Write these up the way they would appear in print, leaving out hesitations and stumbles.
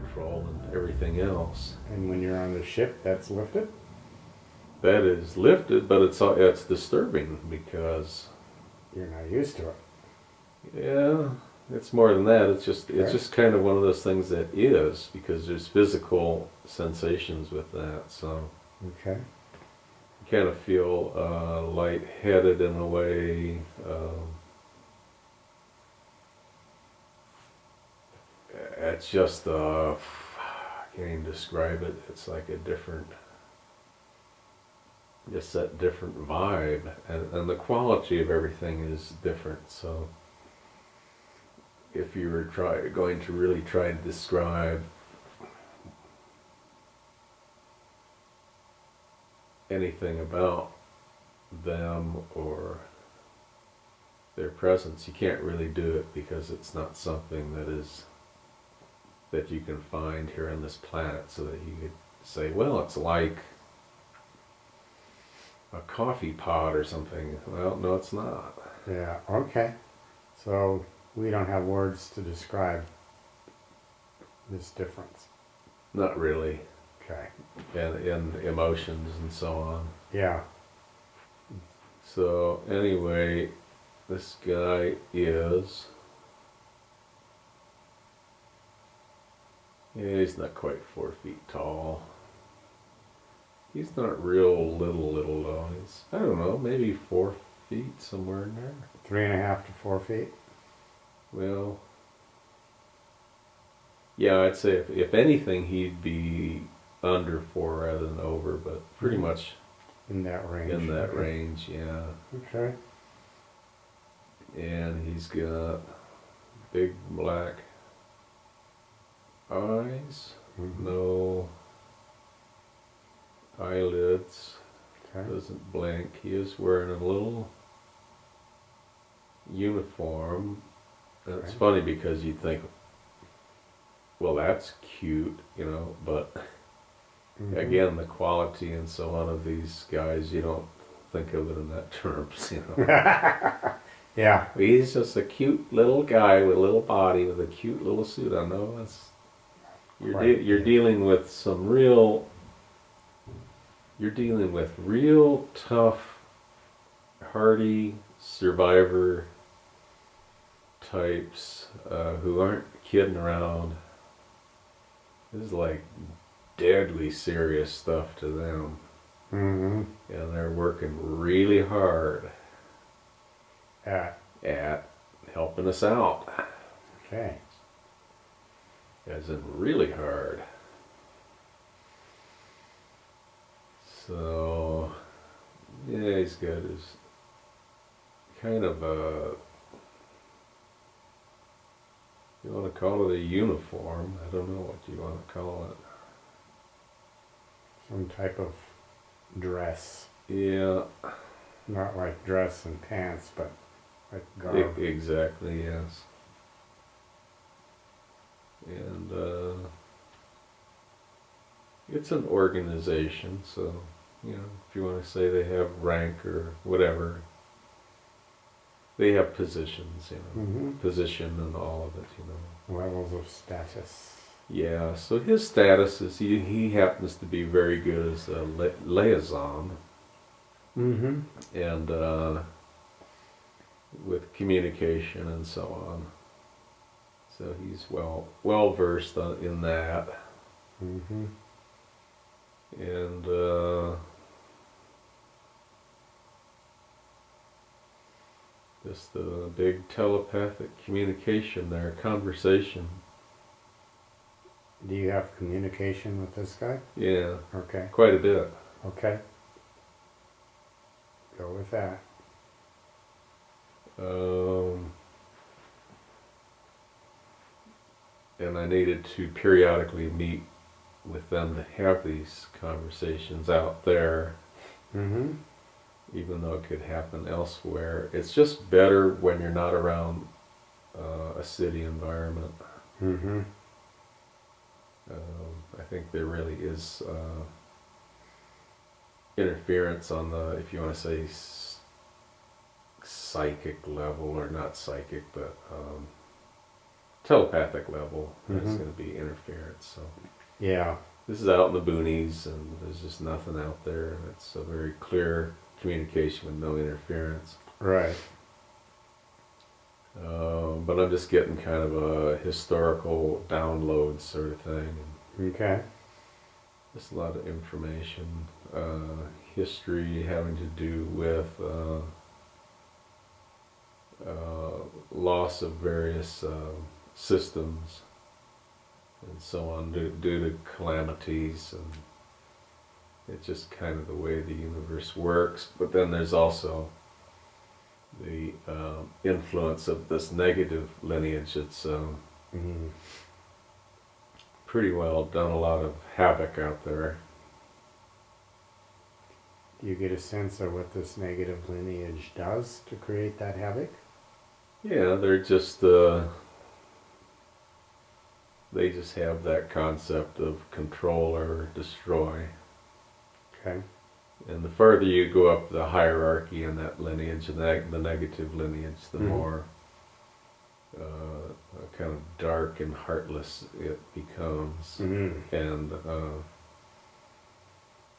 control and everything else. And when you're on the ship, that's lifted? That is lifted, but it's disturbing because You're not used to it. yeah, it's more than that. It's just kind of one of those things that is because there's physical sensations with that. So Okay. you kind of feel lightheaded in a way. It's just I can't even describe it. It's like a different, just that different vibe, and the quality of everything is different. So if you were going to really try to describe anything about them or their presence, you can't really do it because it's not something that you can find here on this planet, so that you could say, well, it's like a coffee pot or something. Well, no, it's not. Yeah, okay. So we don't have words to describe this difference. Not really. Okay. And emotions and so on. Yeah. So anyway, this guy is, yeah, he's not quite 4 feet tall. He's not real little though. He's, I don't know, maybe 4 feet, somewhere in there. 3.5 to 4 feet. Well, yeah, I'd say if anything, he'd be under 4 rather than over, but pretty much In that range. in that okay. range, yeah. Okay. And he's got big black eyes, no eyelids, Okay. doesn't blink. He is wearing a little uniform. And it's Okay. funny because you'd think, well, that's cute, but again, the quality and so on of these guys, you don't think of it in that terms, Yeah. He's just a cute little guy with a little body with a cute little suit on. No, you're dealing with some real. You're dealing with real tough, hardy survivor types who aren't kidding around. This is like deadly serious stuff to them. Mm-hmm. And they're working really hard Yeah. at helping us out. Okay. As in really hard. So, yeah, he's got his kind of a, you want to call it a uniform? I don't know what you want to call it. Some type of dress. Yeah. Not like dress and pants, but like garb. Exactly, yes. And it's an organization, so, if you want to say they have rank or whatever, they have positions, position and all of it, Levels of status. Yeah, so his status is he happens to be very good as a liaison. Mm-hmm. And with communication and so on. So he's well versed in that. Mm-hmm. And just the big telepathic communication there, conversation. Do you have communication with this guy? Yeah, Okay. quite a bit. Okay. Go with that. And I needed to periodically meet with them to have these conversations out there, Mm-hmm. even though it could happen elsewhere. It's just better when you're not around a city environment. Mm-hmm. I think there really is interference on the, if you want to say, psychic level, or not psychic, but telepathic level, there's Mhm. going to be interference. So Yeah. this is out in the boonies, and there's just nothing out there. It's a very clear communication with no interference. Right. But I'm just getting kind of a historical download sort of thing. And Okay. just a lot of information, history having to do with loss of various systems and so on due to calamities, and it's just kind of the way the universe works. But then there's also the influence of this negative lineage. It's Mhm. pretty well done a lot of havoc out there. Do you get a sense of what this negative lineage does to create that havoc? Yeah, they're just they just have that concept of control or destroy. Okay. And the further you go up the hierarchy in that lineage, and the negative lineage, the Mhm. more kind of dark and heartless it becomes, Mhm. and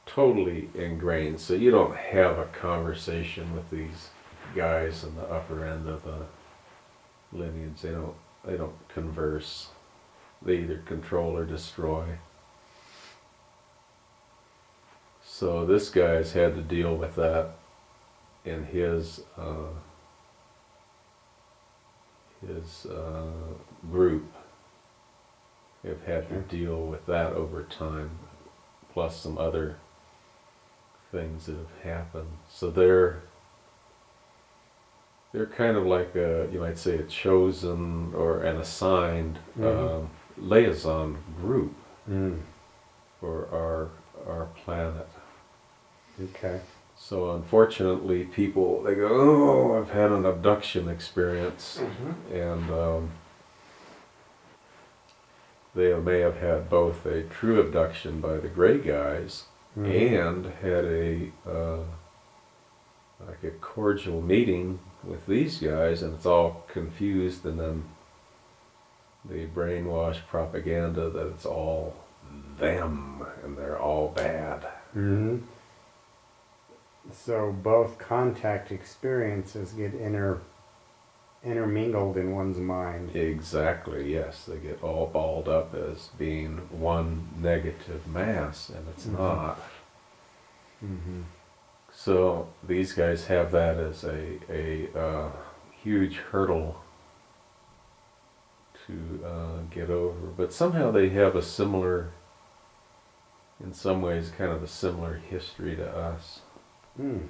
totally ingrained. So you don't have a conversation with these guys in the upper end of the lineage. They don't converse. They either control or destroy. So this guy's had to deal with that in his group. Have had to deal with that over time, plus some other things that have happened. So they're kind of like you might say, a chosen or an assigned Mhm. liaison group Mm. for our planet. Okay. So unfortunately, people, they go, "Oh, I've had an abduction experience," and they may have had both a true abduction by the gray guys Mhm. and had a like a cordial meeting with these guys, and it's all confused, and then the brainwash propaganda that it's all them and they're all bad. Mhm. So both contact experiences get intermingled in one's mind. Exactly, yes. They get all balled up as being one negative mass, and it's not. Mhm. So these guys have that as a huge hurdle to get over. But somehow they have a similar, in some ways, kind of a similar history to us. Mm.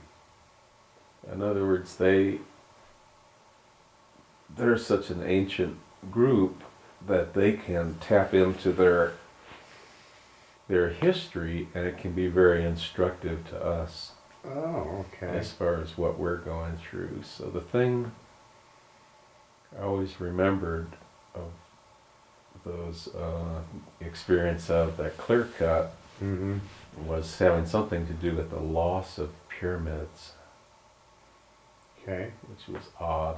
In other words, they're such an ancient group that they can tap into their history, and it can be very instructive to us Oh, okay. as far as what we're going through. So the thing I always remembered of those experience of that clear cut Mhm. was having something to do with the loss of pyramids, Okay. which was odd.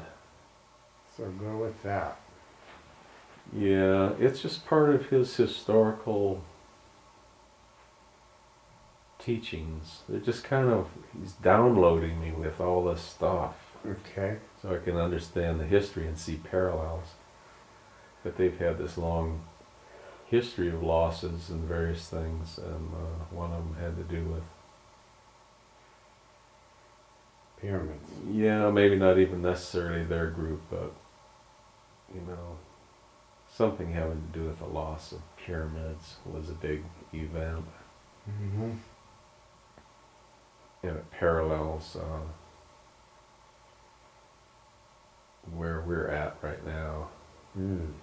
So go with that. Yeah, it's just part of his historical teachings. They're just kind of, he's downloading me with all this stuff Okay. so I can understand the history and see parallels. That they've had this long history of losses and various things, and one of them had to do with, Pyramids. yeah, maybe not even necessarily their group, but you know, something having to do with the loss of pyramids was a big event, Mhm. and it parallels where we're at right now. Mm.